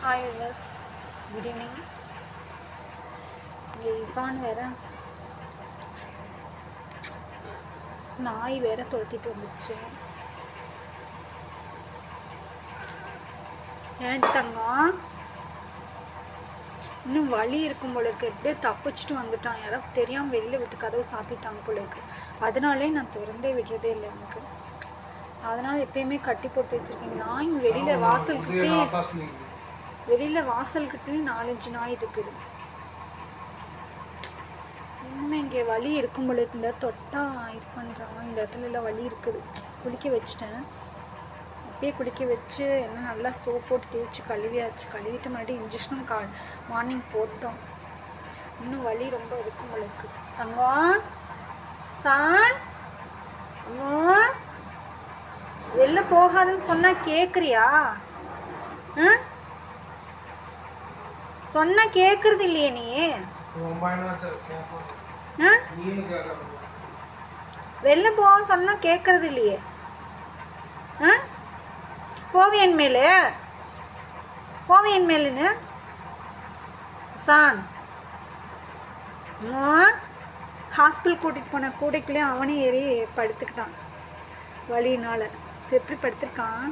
Hi viewers, good evening. இங்கே இசான் வேறு நாய் வேறு துரத்திட்டு வந்துச்சு. ஏன்ட்டு தங்கம் இன்னும் வலி இருக்கும் போல இருக்கு. எப்படியே தப்பிச்சுட்டு வந்துட்டான். யாராவது தெரியாமல் வெளியில் விட்டு கதவு சாத்திட்டாங்க போல இருக்கு. அதனாலே நான் திறந்தே விடுறதே இல்லை எனக்கு. அதனால் எப்பயுமே கட்டி போட்டு வச்சுருக்கேன். நாய் வெளியில் வாசல்கிட்டே 4-5 நாய் இருக்குது. இன்னுமே இங்கே வலி இருக்கும் போல இருக்கு. இந்த தொட்டா இது பண்ணுறாங்க. இந்த இடத்துல எல்லாம் வலி இருக்குது. குளிக்க வச்சிட்டேன். அப்பயே குளிக்க வச்சு எல்லாம் நல்லா சோப் போட்டு தேய்ச்சி கழுவியாச்சு. கழுவிட்டு மறுபடியும் இன்ஜெக்ஷனும் மார்னிங் போட்டோம். இன்னும் வலி ரொம்ப இருக்கும் போல இருக்கு. தங்கம் சான் வெளில போகாதுன்னு சொன்னால் கேட்குறியா? சொன்னா கேட்கறது இல்லையே நீ. வெளில போன்னு சொன்னா கேட்கறது இல்லையே. போவியன் மேலுன்னு சான் ஹாஸ்பிட்டல் கூட்டிகிட்டு போன கூடைக்குள்ளே அவனே ஏறி படுத்துக்கிட்டான் வலியினால். எப்படி படுத்துருக்கான்.